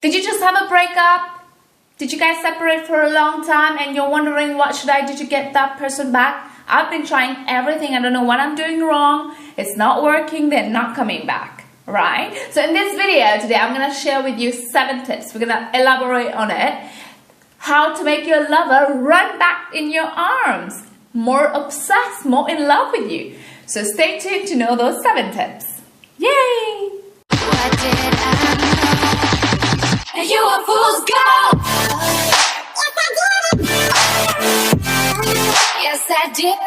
Did you just have a breakup? Did you guys separate for a long time and you're wondering what should I do to get that person back? I've been trying everything. I don't know what I'm doing wrong. It's not working. They're not coming back, right? So in this video today, I'm going to share with you 7 tips. We're going to elaborate on it. How to make your lover run back in your arms, more obsessed, more in love with you. So stay tuned to know those 7 tips. Yay! What did I know? You a fool's gold. Yes, I did.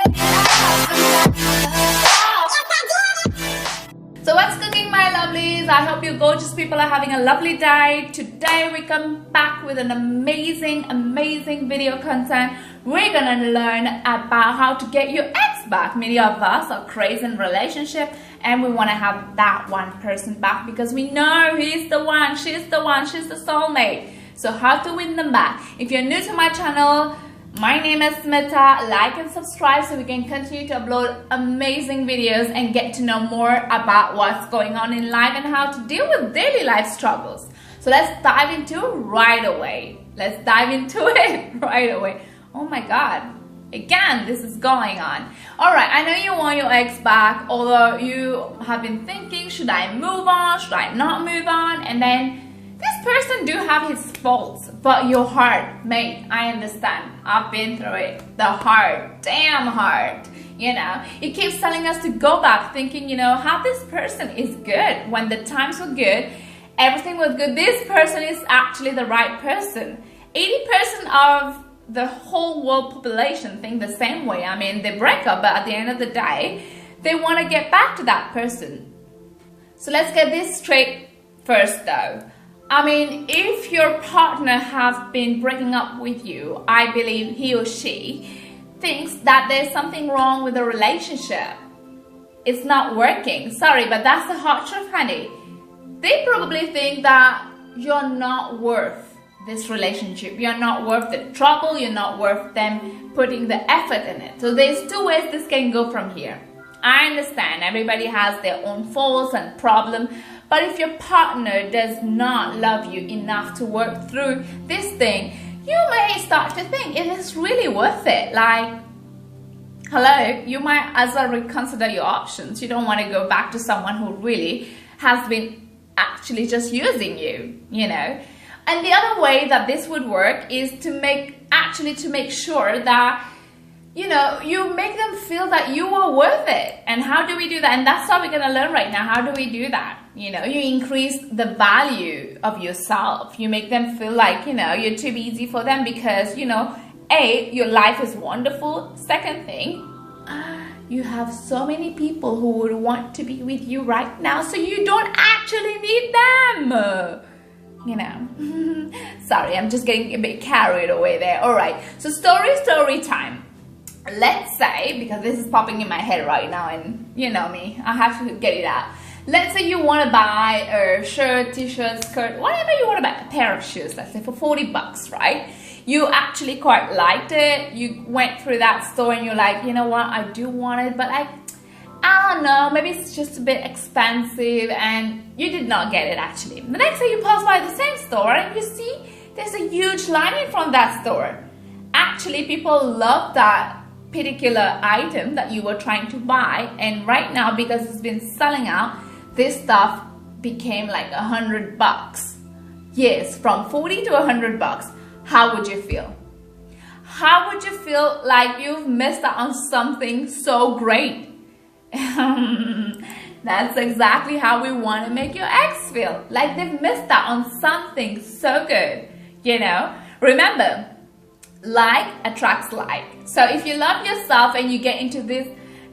So what's cooking, my lovelies? I hope you gorgeous people are having a lovely day. Today we come back with an amazing video content. We're gonna learn about how to get your ex back. Many of us are crazy in relationship and we want to have that one person back because we know he's the one, she's the one, she's the soulmate. So how to win them back? If you're new to my channel, my name is Smita. Like and subscribe so we can continue to upload amazing videos and get to know more about what's going on in life and how to deal with daily life struggles. So let's dive into it right away. Oh my God. Again, this is going on. Alright, I know you want your ex back, although you have been thinking, should I move on? Should I not move on? And then this person do have his faults, but your heart, mate, I understand. I've been through it. The heart, damn heart. You know, it keeps telling us to go back thinking, you know, how this person is good. When the times were good, everything was good. This person is actually the right person. 80% of the whole world population think the same way. I mean, they break up, but at the end of the day, they want to get back to that person. So let's get this straight first though. I mean, if your partner has been breaking up with you, I believe he or she thinks that there's something wrong with the relationship. It's not working. Sorry, but that's the hot truth, honey. They probably think that you're not worth this relationship. You're not worth the trouble. You're not worth them putting the effort in it. So there's 2 ways this can go from here. I understand everybody has their own faults and problems, but if your partner does not love you enough to work through this thing, you may start to think, is this really worth it? Like, hello, you might as well reconsider your options. You don't want to go back to someone who really has been actually just using you, you know. And the other way that this would work is to make sure that, you know, you make them feel that you are worth it. And how do we do that? And that's what we're going to learn right now. How do we do that? You know, you increase the value of yourself. You make them feel like, you know, you're too easy for them because, you know, A, your life is wonderful. Second thing, you have so many people who would want to be with you right now. So you don't actually need them. You know, sorry, I'm just getting a bit carried away there. All right, so story time. Let's say, because this is popping in my head right now and you know me, I have to get it out. Let's say you want to buy a shirt, t-shirt, skirt, whatever you want to buy, a pair of shoes, let's say for 40 bucks, right? You actually quite liked it. You went through that store and you're like, you know what, I do want it, but I don't know, maybe it's just a bit expensive, and you did not get it actually. The next day you pass by the same store and you see there's a huge line in front of that store. Actually, people love that particular item that you were trying to buy, and right now, because it's been selling out, this stuff became like 100 bucks. Yes, from 40 to 100 bucks. How would you feel? How would you feel like you've missed out on something so great? That's exactly how we want to make your ex feel, like they've missed out on something so good, you know. Remember, like attracts like. So if you love yourself and you get into this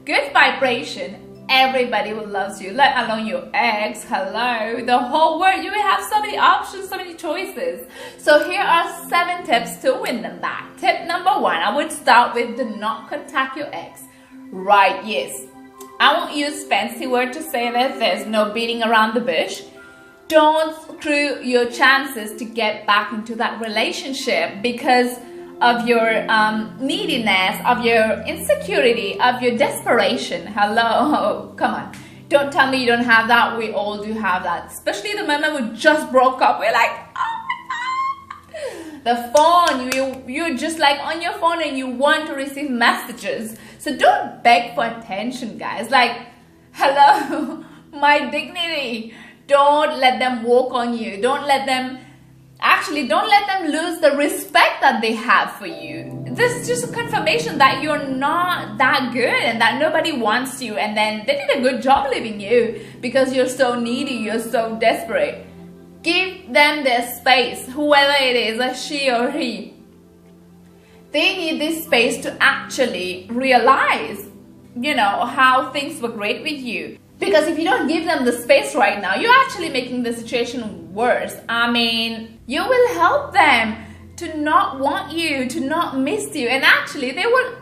good vibration, everybody will love you, let alone your ex. Hello, the whole world. You will have so many options, so many choices. So here are 7 tips to win them back. Tip number 1, I would start with do not contact your ex. Right, yes. I won't use fancy word to say this. There's no beating around the bush. Don't screw your chances to get back into that relationship because of your neediness, of your insecurity, of your desperation. Hello, come on. Don't tell me you don't have that. We all do have that. Especially the moment we just broke up. We're like, oh The phone, you're just like on your phone and you want to receive messages. So don't beg for attention, guys. Like, hello, my dignity. Don't let them walk on you. Don't let them lose the respect that they have for you. This is just a confirmation that you're not that good and that nobody wants you, and then they did a good job leaving you because you're so needy, you're so desperate. Give them their space, whoever it is, a she or he. They need this space to actually realize, how things were great with you. Because if you don't give them the space right now, you're actually making the situation worse. I mean, you will help them to not want you, to not miss you. And actually, they would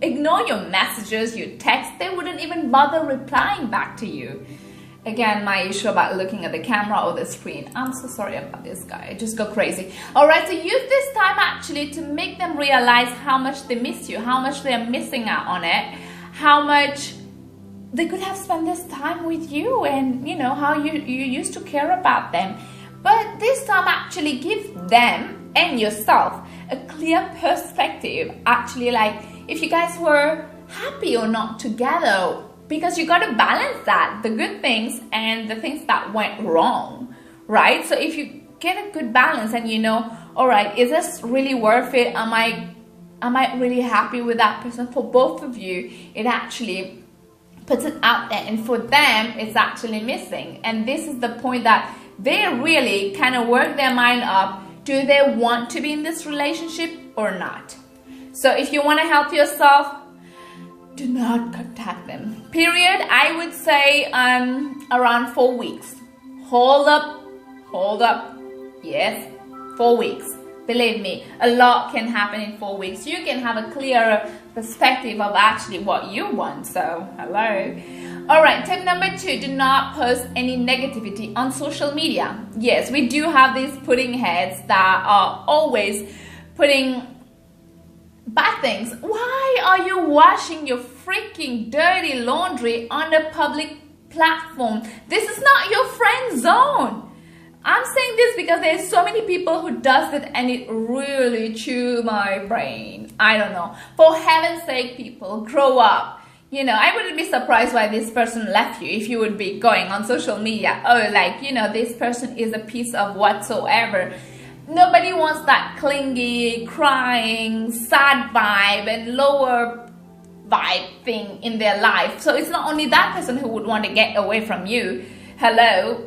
ignore your messages, your texts. They wouldn't even bother replying back to you. Again, my issue about looking at the camera or the screen. I'm so sorry about this guy. I just go crazy. Alright, so use this time actually to make them realize how much they miss you, how much they're missing out on it, how much they could have spent this time with you, and how you used to care about them. But this time actually give them and yourself a clear perspective. Actually, like if you guys were happy or not together, because you got to balance that, the good things and the things that went wrong, right? So if you get a good balance and all right, is this really worth it? Am I really happy with that person? For both of you, it actually puts it out there, and for them it's actually missing. And this is the point that they really kind of work their mind up. Do they want to be in this relationship or not? So if you want to help yourself, do not contact them, period. I would say around 4 weeks. Hold up, yes, 4 weeks. Believe me, a lot can happen in 4 weeks. You can have a clearer perspective of actually what you want. So, hello. All right, tip number 2, do not post any negativity on social media. Yes, we do have these pudding heads that are always putting bad things. Why are you washing your freaking dirty laundry on a public platform? This is not your friend zone. I'm saying this because there's so many people who does it and it really chew my brain. I don't know. For heaven's sake, people, grow up. I wouldn't be surprised why this person left you if you would be going on social media. Oh, like, this person is a piece of whatsoever. Nobody wants that clingy, crying, sad vibe and lower vibe thing in their life. So it's not only that person who would want to get away from you. Hello.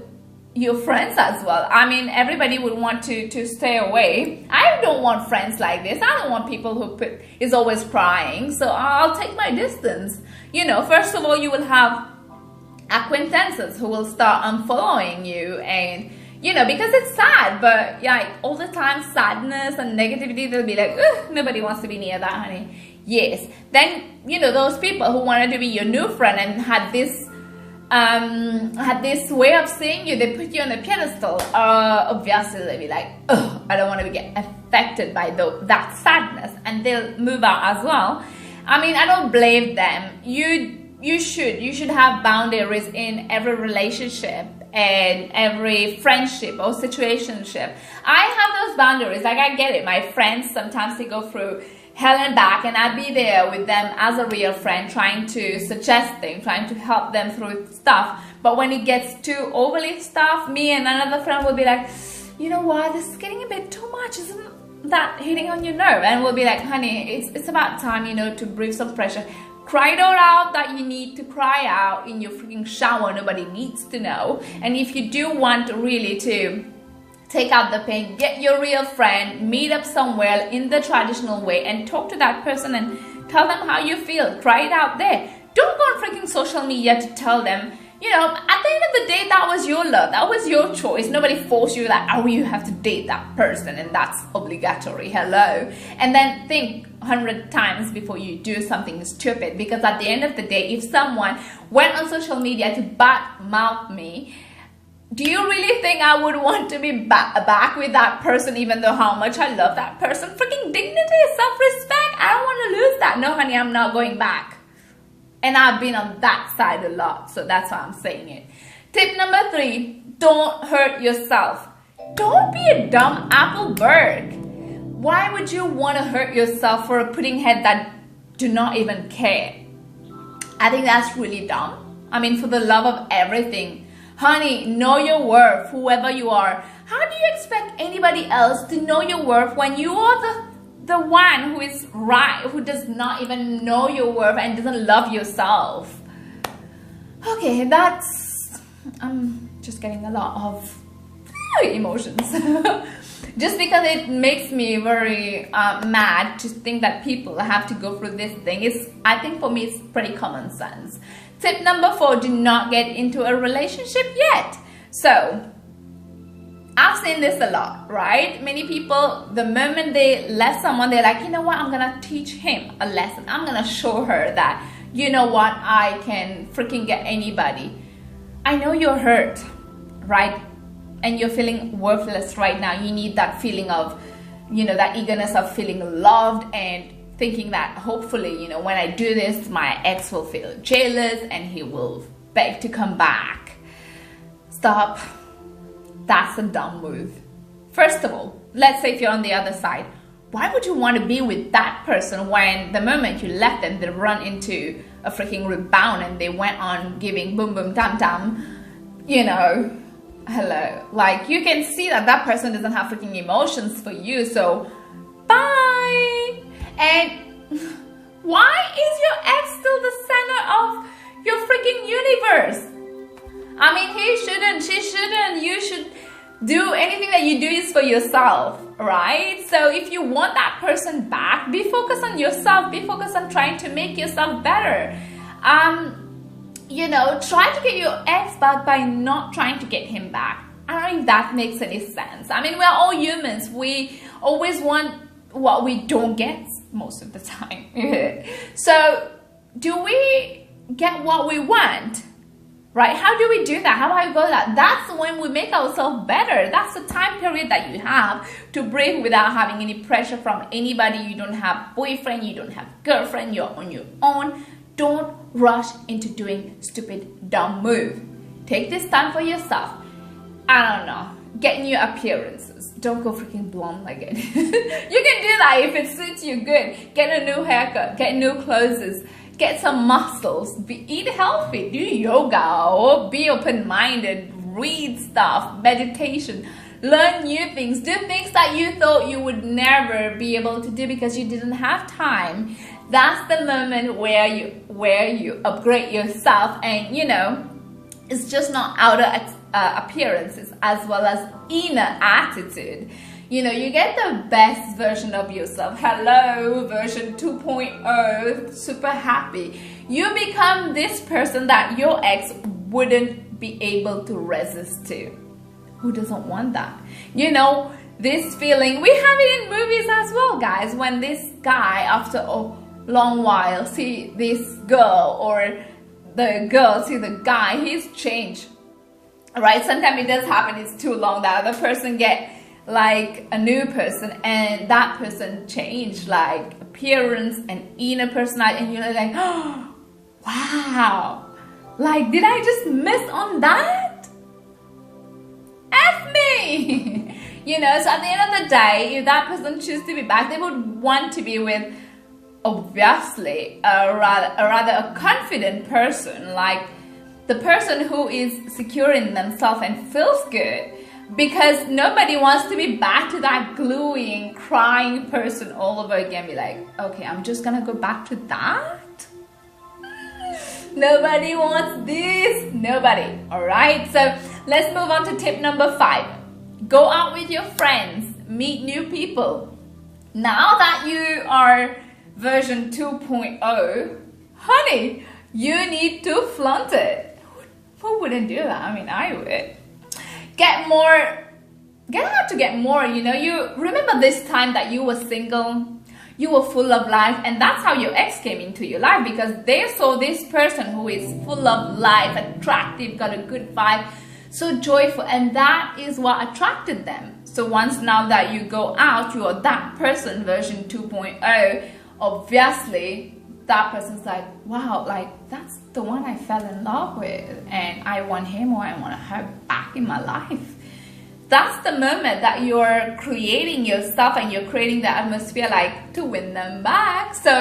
Your friends as well. I mean, everybody would want to stay away. I don't want friends like this. I don't want people who is always crying. So I'll take my distance. First of all, you will have acquaintances who will start unfollowing you, and because it's sad, but all the time sadness and negativity, they'll be like, nobody wants to be near that, honey. Yes. Then those people who wanted to be your new friend and had this way of seeing you, they put you on a pedestal. Obviously they'll be like, I don't want to get affected by that sadness, and they'll move out as well. I mean, I don't blame them. You should have boundaries in every relationship and every friendship or situationship. I have those boundaries. Like, I get it. My friends, sometimes they go through hell and back, and I'd be there with them as a real friend, trying to suggest things, trying to help them through stuff. But when it gets too overly stuff, me and another friend will be like, you know what, this is getting a bit too much. Isn't that hitting on your nerve? And we'll be like, honey, it's about time, to breathe some pressure. Cry it all out that you need to cry out in your freaking shower. Nobody needs to know. And if you do want really to take out the pain, get your real friend, meet up somewhere in the traditional way and talk to that person and tell them how you feel. Cry it out there. Don't go on freaking social media to tell them, at the end of the day, that was your love. That was your choice. Nobody forced you that, you have to date that person and that's obligatory. Hello. And then think 100 times before you do something stupid, because at the end of the day, if someone went on social media to badmouth me, do you really think I would want to be back with that person, even though how much I love that person? Freaking dignity, self-respect. I don't want to lose that. No, honey, I'm not going back. And I've been on that side a lot, so that's why I'm saying it. Tip number 3, don't hurt yourself. Don't be a dumb apple bird. why would you want to hurt yourself for a pudding head that do not even care? I think that's really dumb. I mean, for the love of everything, honey, know your worth, whoever you are. How do you expect anybody else to know your worth when you are the one who is right, who does not even know your worth and doesn't love yourself? Okay, I'm just getting a lot of emotions. Just because it makes me very mad to think that people have to go through this thing. I think for me, it's pretty common sense. Tip number 4, do not get into a relationship yet. So, I've seen this a lot, right? Many people, the moment they let someone, they're like, you know what, I'm gonna teach him a lesson. I'm gonna show her that, you know what, I can freaking get anybody. I know you're hurt, right? And you're feeling worthless right now. You need that feeling of, you know, that eagerness of feeling loved and thinking that hopefully, you know, when I do this, my ex will feel jealous and he will beg to come back. Stop. That's a dumb move. First of all, let's say if you're on the other side, why would you want to be with that person when the moment you left them, they run into a freaking rebound and they went on giving boom boom tam tam, you know, hello. Like, you can see that that person doesn't have freaking emotions for you, so bye. And why is your ex still the center of your freaking universe? I mean, he shouldn't, she shouldn't, you should do anything that you do is for yourself, right? So if you want that person back, be focused on yourself, be focused on trying to make yourself better. You know, try to get your ex back by not trying to get him back. I don't know if that makes any sense. I mean, we're all humans. We always want what we don't get most of the time. So do we get what we want? Right? How do we do that? How do I go that? That's when we make ourselves better. That's the time period that you have to breathe without having any pressure from anybody. You don't have boyfriend, you don't have girlfriend, you're on your own. Don't rush into doing stupid, dumb move. Take this time for yourself. I don't know. Get new appearances. Don't go freaking blonde like it. You can do that if it suits you good. Get a new haircut. Get new clothes. Get some muscles. Eat healthy. Do yoga or be open-minded. Read stuff. Meditation. Learn new things. Do things that you thought you would never be able to do because you didn't have time. That's the moment where you upgrade yourself, and you know, it's just not outer appearances as well as inner attitude. You know, you get the best version of yourself. Hello, version 2.0, super happy. You become this person that your ex wouldn't be able to resist to. Who doesn't want that? You know, this feeling, we have it in movies as well, guys. When this guy, after a long while, see this girl, or the girl see the guy, he's changed. Right? Sometimes it does happen, it's too long, that other person get like a new person, and that person changed like appearance and inner personality, and you're like, oh, wow, like did I just miss on that? F me. You know, so at the end of the day, if that person chooses to be back, they would want to be with obviously a rather confident person, like the person who is secure in themselves and feels good. Because nobody wants to be back to that gluing, crying person all over again. Be like, okay, I'm just gonna go back to that? Nobody wants this. Nobody. Alright, so let's move on to tip number 5. Go out with your friends. Meet new people. Now that you are version 2.0, honey, you need to flaunt it. Who wouldn't do that? I mean, I would. Get out to get more, you know. You remember this time that you were single, you were full of life, and that's how your ex came into your life, because they saw this person who is full of life, attractive, got a good vibe, so joyful, and that is what attracted them. So once now that you go out, you are that person, version 2.0, obviously that person's like, wow, like that's the one I fell in love with, and I want him or I want her back in my life. that's the moment that you're creating yourself and you're creating the atmosphere like to win them back. So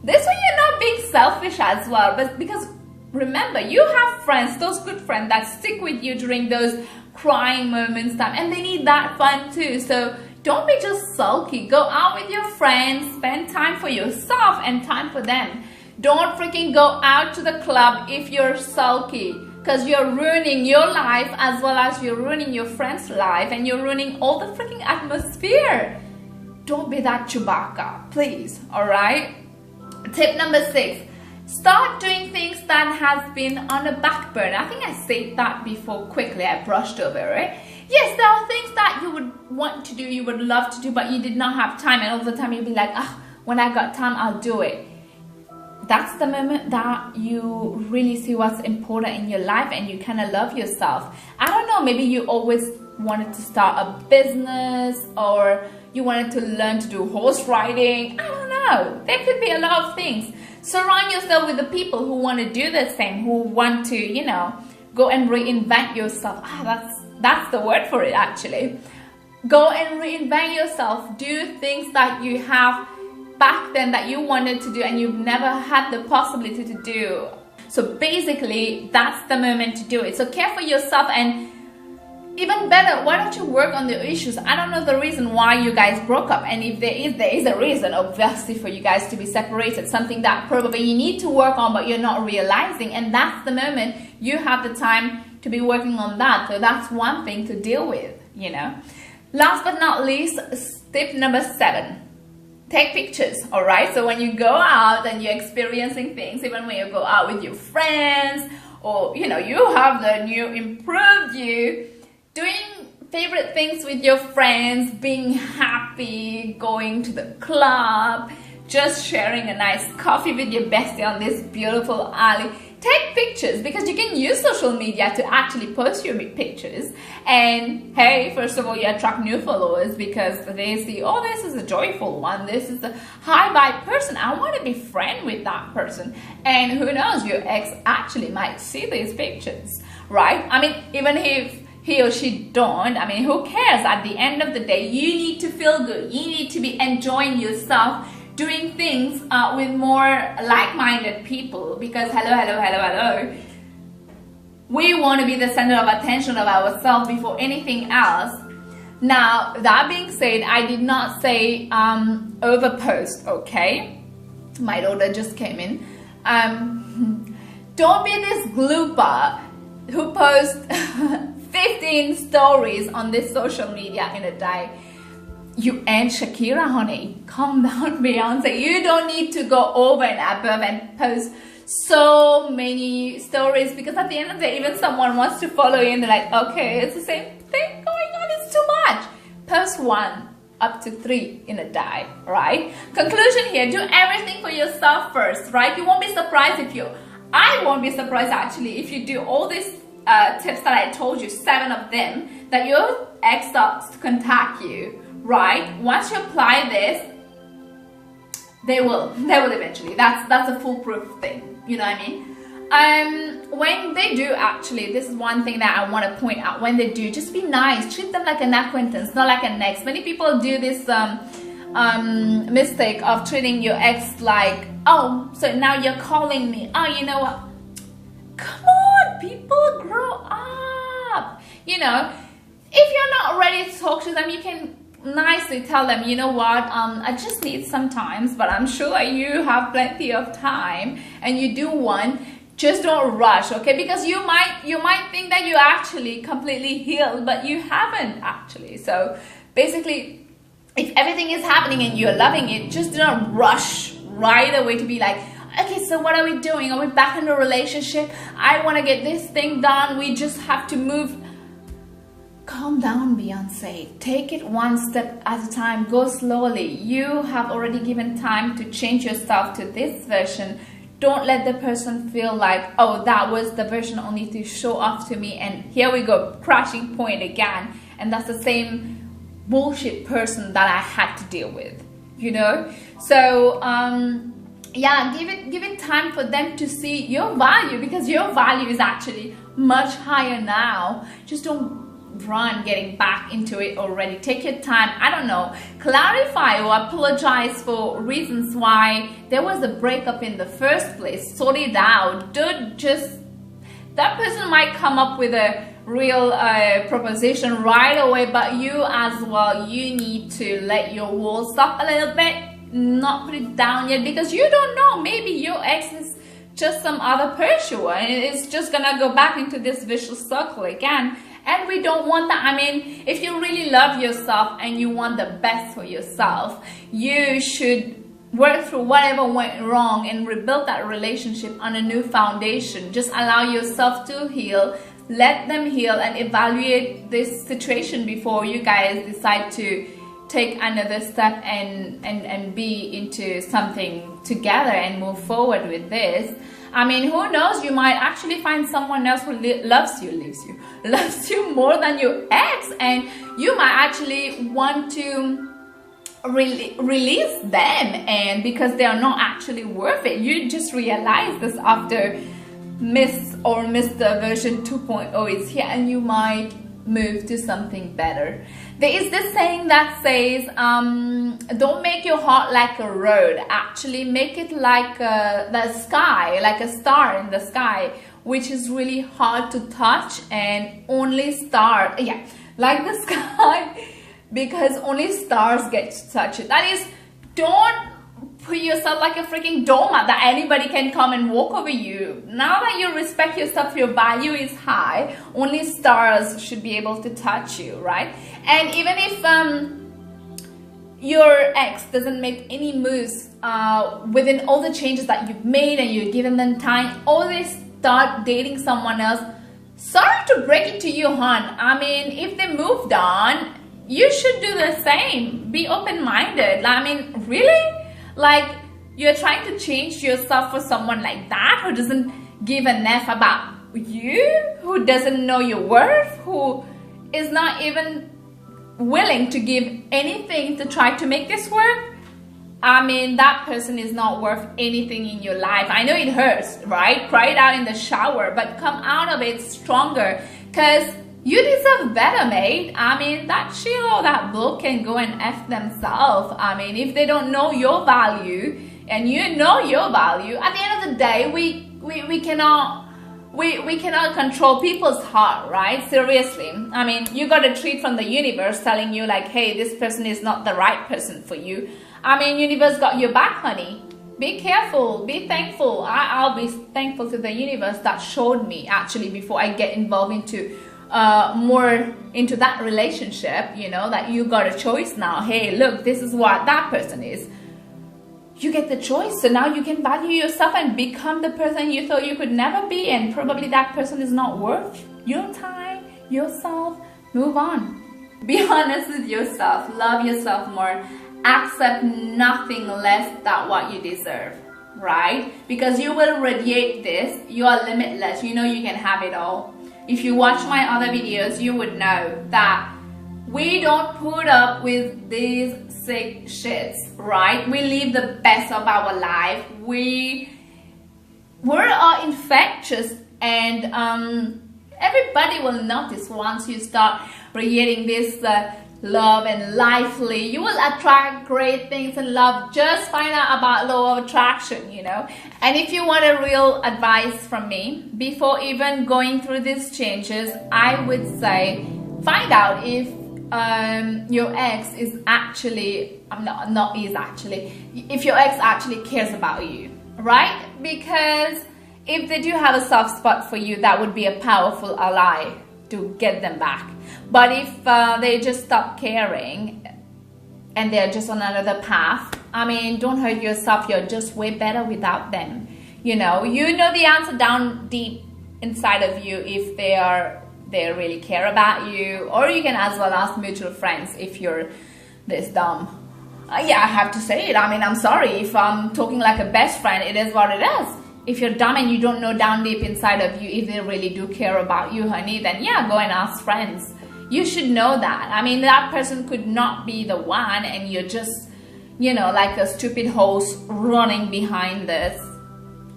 this way you're not being selfish as well, but because remember, you have friends, those good friends that stick with you during those crying moments time, and they need that fun too. So don't be just sulky. Go out with your friends, spend time for yourself and time for them. Don't freaking go out to the club if you're sulky, because you're ruining your life as well as you're ruining your friend's life, and you're ruining all the freaking atmosphere. Don't be that Chewbacca, please, all right? Tip number 6, start doing things that has been on the back burner. I think I said that before quickly, I brushed over it. Yes, there are things that you would want to do, you would love to do, but you did not have time, and all the time you'll be like, when I got time, I'll do it. That's the moment that you really see what's important in your life and you kind of love yourself. I don't know, maybe you always wanted to start a business, or you wanted to learn to do horse riding. I don't know. There could be a lot of things. Surround yourself with the people who want to do the same, who want to, you know, go and reinvent yourself. That's the word for it actually. Go and reinvent yourself. Do things that you have back then that you wanted to do and you've never had the possibility to do. So basically, that's the moment to do it. So care for yourself, and even better, why don't you work on the issues? I don't know the reason why you guys broke up, and if there is a reason, obviously, for you guys to be separated, something that probably you need to work on but you're not realizing, and that's the moment you have the time to be working on that. So that's one thing to deal with, you know. Last but not least, tip number 7. Take pictures, all right? So when you go out and you're experiencing things, even when you go out with your friends, or, you know, you have the new improved you, doing favorite things with your friends, being happy, going to the club, just sharing a nice coffee with your bestie on this beautiful alley. Take pictures, because you can use social media to actually post your pictures. And hey, first of all, you attract new followers because they see, oh, this is a joyful one. This is a high vibe person. I want to be friend with that person. And who knows, your ex actually might see these pictures, right? I mean, even if he or she don't, I mean, who cares? At the end of the day, you need to feel good. You need to be enjoying yourself, doing things with more like-minded people, because hello, we want to be the center of attention of ourselves before anything else. Now, that being said, I did not say overpost, okay? My daughter just came in. Don't be this glooper who posts 15 stories on this social media in a day. You and Shakira, honey, calm down, Beyonce. You don't need to go over and above and post so many stories, because at the end of the day, even someone wants to follow you and they're like, okay, it's the same thing going on, it's too much. Post 1 up to 3 in a day, right? Conclusion here, do everything for yourself first, right? You won't be surprised I won't be surprised actually if you do all these tips that I told you, 7 of them, that your ex starts to contact you. Right? Once you apply this, they will eventually. That's a foolproof thing. You know what I mean? When they do, actually, this is one thing that I want to point out. When they do, just be nice. Treat them like an acquaintance, not like an ex. Many people do this mistake of treating your ex like, oh, so now you're calling me. Oh, you know what? Come on, people, grow up. You know, if you're not ready to talk to them, you can nicely tell them, you know what, I just need some time, but I'm sure you have plenty of time and you do want, just don't rush, okay? Because you might think that you actually completely healed, but you haven't actually. So basically, if everything is happening and you're loving it, just do not rush right away to be like, okay, so what are we doing? Are we back in a relationship? I want to get this thing done. We just have to move. Calm down, Beyonce. Take it one step at a time. Go slowly. You have already given time to change yourself to this version. Don't let the person feel like, oh, that was the version only to show off to me, and here we go, crashing point again. And that's the same bullshit person that I had to deal with, you know? So, yeah, give it time for them to see your value, because your value is actually much higher now. Just don't run getting back into it already. Take your time. I don't know, clarify or apologize for reasons why there was a breakup in the first place. Sort it out. Don't just, that person might come up with a real proposition right away, but you as well, you need to let your walls up a little bit, not put it down yet, because you don't know, maybe your ex is just some other person and it's just gonna go back into this vicious circle again, and we don't want that. I mean, if you really love yourself and you want the best for yourself, you should work through whatever went wrong and rebuild that relationship on a new foundation. Just allow yourself to heal, let them heal, and evaluate this situation before you guys decide to take another step and be into something together and move forward with this. I mean, who knows, you might actually find someone else who loves you more than your ex, and you might actually want to release them, and because they are not actually worth it. You just realize this after Mr. version 2.0 is here, and you might move to something better. There is this saying that says, don't make your heart like a road, actually make it like the sky, like a star in the sky, which is really hard to touch, and only stars, yeah, like the sky, because only stars get to touch it. That is, don't put yourself like a freaking doormat that anybody can come and walk over you. Now that you respect yourself, your value is high, only stars should be able to touch you, right? And even if your ex doesn't make any moves within all the changes that you've made and you've given them time, or they start dating someone else, sorry to break it to you, hon. I mean, if they moved on, you should do the same. Be open-minded. I mean, really? Like, you're trying to change yourself for someone like that who doesn't give an F about you, who doesn't know your worth, who is not even willing to give anything to try to make this work? I mean, that person is not worth anything in your life. I know it hurts, right? Cry it out in the shower, but come out of it stronger, because you deserve better, mate. I mean, that Sheila or that book can go and F themselves. I mean, if they don't know your value and you know your value, at the end of the day, we cannot control people's heart, right? Seriously. I mean, you got a treat from the universe telling you like, hey, this person is not the right person for you. I mean, universe got your back, honey. Be careful, be thankful. I'll be thankful to the universe that showed me actually before I get involved into more into that relationship, you know, that you got a choice now. Hey, look, this is what that person is. You get the choice, so now you can value yourself and become the person you thought you could never be, and probably that person is not worth your time, yourself. Move on. Be honest with yourself. Love yourself more. Accept nothing less than what you deserve, right? Because you will radiate this. You are limitless. You know you can have it all. If you watch my other videos, you would know that we don't put up with these sick shits, right? We live the best of our life. We're infectious, and everybody will notice once you start radiating this love and lively. You will attract great things in love. Just find out about law of attraction, you know. And if you want a real advice from me before even going through these changes, I would say find out if your ex is actually if your ex actually cares about you, right? Because if they do have a soft spot for you, that would be a powerful ally to get them back. But if they just stop caring and they're just on another path, I mean, don't hurt yourself. You're just way better without them. You know the answer down deep inside of you if they really care about you. Or you can as well ask mutual friends if you're this dumb. Yeah, I have to say it. I mean, I'm sorry if I'm talking like a best friend. It is what it is. If you're dumb and you don't know down deep inside of you if they really do care about you, honey, then yeah, go and ask friends. You should know that. I mean, that person could not be the one, and you're just, you know, like a stupid host running behind this.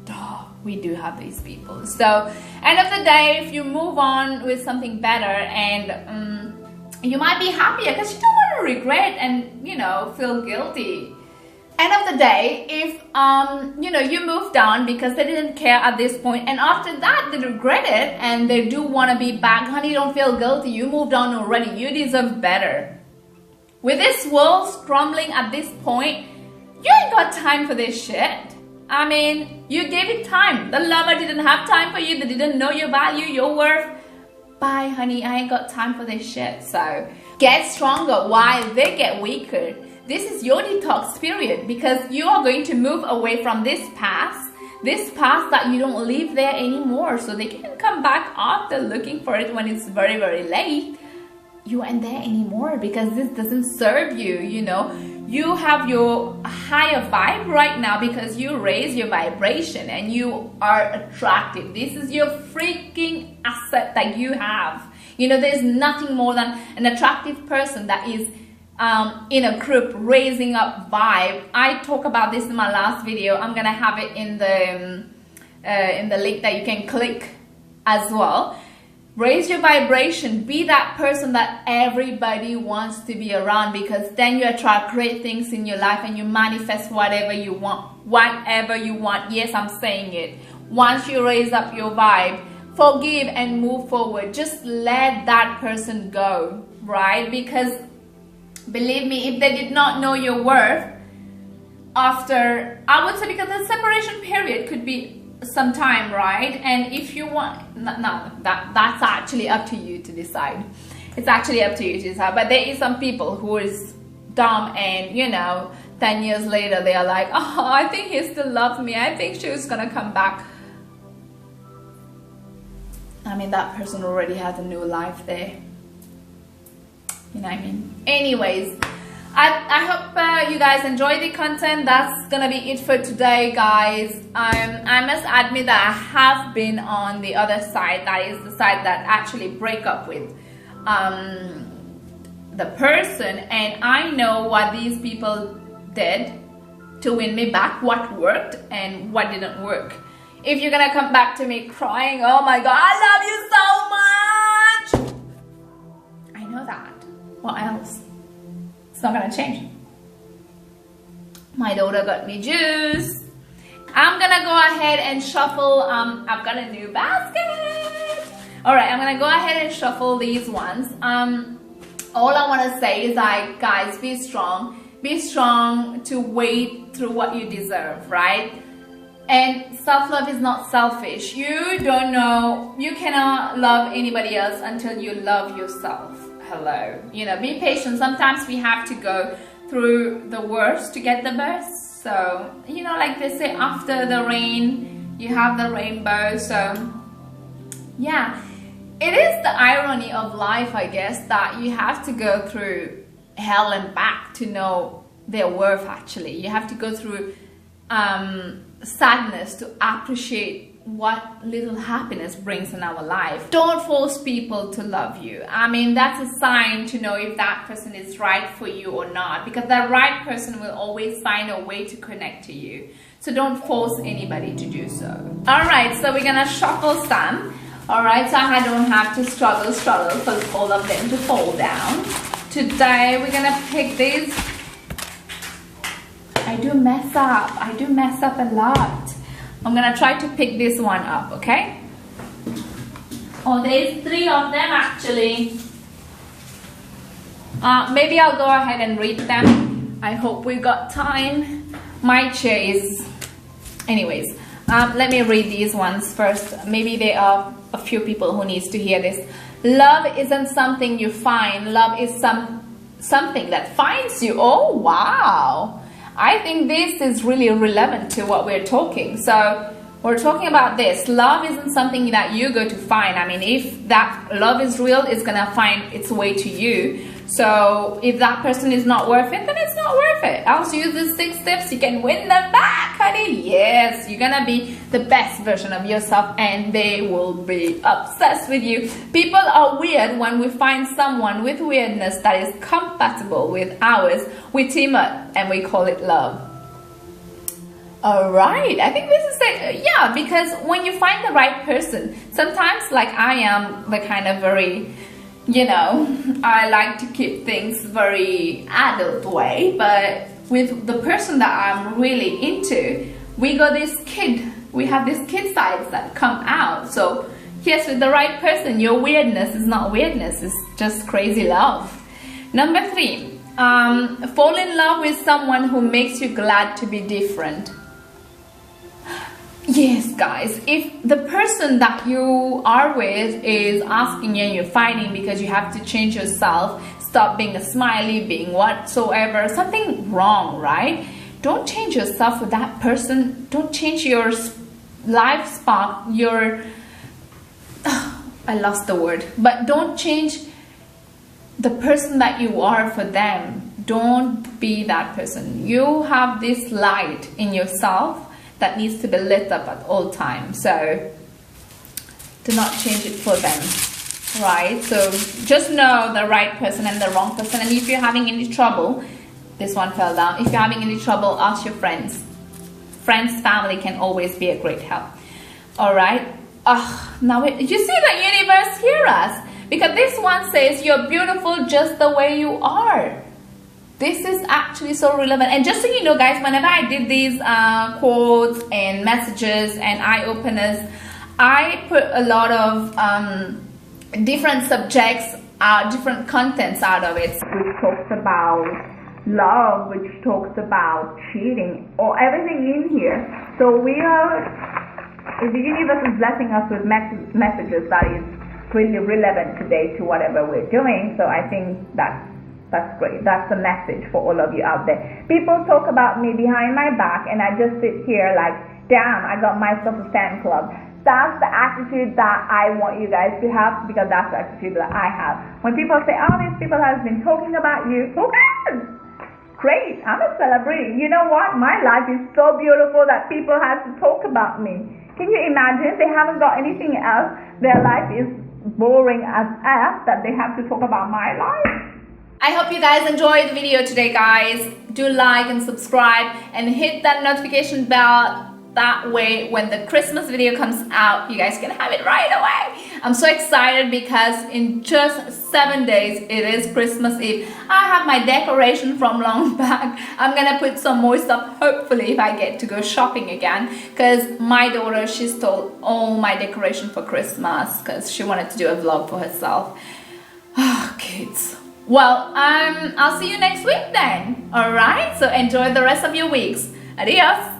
Duh. we do have these people. So end of the day, if you move on with something better, and you might be happier because you don't want to regret and, you know, feel guilty. End of the day, if you know, you moved on because they didn't care at this point, and after that they regret it and they do want to be back, honey, don't feel guilty. You moved on already. You deserve better. With this world crumbling at this point, you ain't got time for this shit. I mean, you gave it time. The lover didn't have time for you. They didn't know your value, your worth. Bye, honey, I ain't got time for this shit. So get stronger while they get weaker. This is your detox period, because you are going to move away from this past that you don't live there anymore. So they can come back after looking for it when it's very, very late. You aren't there anymore because this doesn't serve you, you know. You have your higher vibe right now because you raise your vibration and you are attractive. This is your freaking asset that you have. You know, there's nothing more than an attractive person that is in a group raising up vibe. I talk about this in my last video. I'm gonna have it in the link that you can click as well. Raise your vibration. Be that person that everybody wants to be around, because then you attract great things in your life and you manifest whatever you want. Whatever you want. Yes, I'm saying it. Once you raise up your vibe, forgive and move forward. Just let that person go, right? Because believe me, if they did not know your worth after, I would say, because the separation period could be some time, right? And if you want, no, that's actually up to you to decide. It's actually up to you to decide. But there is some people who is dumb, and you know, 10 years later they are like, oh, I think he still loves me, I think she was gonna come back. I mean, that person already has a new life there. You know what I mean? Anyways, I hope you guys enjoy the content. That's gonna be it for today, guys. I must admit that I have been on the other side. That is the side that actually break up with the person, and I know what these people did to win me back, what worked and what didn't work. If you're gonna come back to me crying, oh my god, I love you so much, I know that. What else? It's not gonna change. My daughter got me juice. I'm gonna go ahead and shuffle. I've got a new basket. All right, I'm gonna go ahead and shuffle these ones. All I want to say is, like, guys, be strong. Be strong to wait through what you deserve, right? And self-love is not selfish. You don't know, you cannot love anybody else until you love yourself. Hello, you know, be patient. Sometimes we have to go through the worst to get the best. So, you know, like they say, after the rain you have the rainbow. So yeah, it is the irony of life, I guess, that you have to go through hell and back to know their worth. Actually, you have to go through sadness to appreciate what little happiness brings in our life. Don't force people to love you. I mean, that's a sign to know if that person is right for you or not, because the right person will always find a way to connect to you. So don't force anybody to do so. All right, so we're gonna shuffle some. All right, so I don't have to struggle for all of them to fall down. Today we're gonna pick these. I do mess up a lot. I'm gonna try to pick this one up, okay? Oh, there's 3 of them actually. Maybe I'll go ahead and read them. I hope we got time. My chair is... Anyways, let me read these ones first. Maybe there are a few people who needs to hear this. Love isn't something you find. Love is something that finds you. Oh, wow. I think this is really relevant to what we're talking. So we're talking about this. Love isn't something that you go to find. I mean, if that love is real, it's gonna find its way to you. So if that person is not worth it, then it's not worth it. I'll use the 6 tips. You can win them back, honey. Yes, you're gonna be the best version of yourself and they will be obsessed with you. People are weird. When we find someone with weirdness that is compatible with ours, we team up and we call it love. All right, I think this is it. Yeah, because when you find the right person, sometimes like I am the kind of very, I like to keep things very adult way, but with the person that I'm really into, we have these kid sides that come out. So yes, with the right person, your weirdness is not weirdness, it's just crazy love. Number 3, fall in love with someone who makes you glad to be different. Yes, guys, if the person that you are with is asking you and you're fighting because you have to change yourself, stop being a smiley, being whatsoever, something wrong, right? Don't change yourself for that person. Don't change your life spark, I lost the word, but don't change the person that you are for them. Don't be that person. You have this light in yourself that needs to be lit up at all times, so do not change it for them, right? So just know the right person and the wrong person, and if you're having any trouble, this one fell down, if you're having any trouble, ask your friends. Friends, family can always be a great help. All right, now you see the universe hear us, because this one says you're beautiful just the way you are. This is actually so relevant. And just so you know, guys, whenever I did these quotes and messages and eye-openers, I put a lot of different subjects, different contents out of it, which talks about love, which talks about cheating, or everything in here. So the universe is blessing us with messages that is really relevant today to whatever we're doing. So I think that's great. That's a message for all of you out there. People talk about me behind my back, and I just sit here like, damn, I got myself a fan club. That's the attitude that I want you guys to have, because that's the attitude that I have. When people say, oh, these people have been talking about you, who cares? Great, I'm a celebrity. You know what? My life is so beautiful that people have to talk about me. Can you imagine? They haven't got anything else. Their life is boring as F that they have to talk about my life. I hope you guys enjoyed the video today, guys. Do like and subscribe and hit that notification bell. That way, when the Christmas video comes out, you guys can have it right away. I'm so excited because in just 7 days, it is Christmas Eve. I have my decoration from long back. I'm gonna put some more stuff, hopefully, if I get to go shopping again. Because my daughter, she stole all my decoration for Christmas because she wanted to do a vlog for herself. Oh, kids. Well, I'll see you next week then. All right, so enjoy the rest of your weeks. Adios.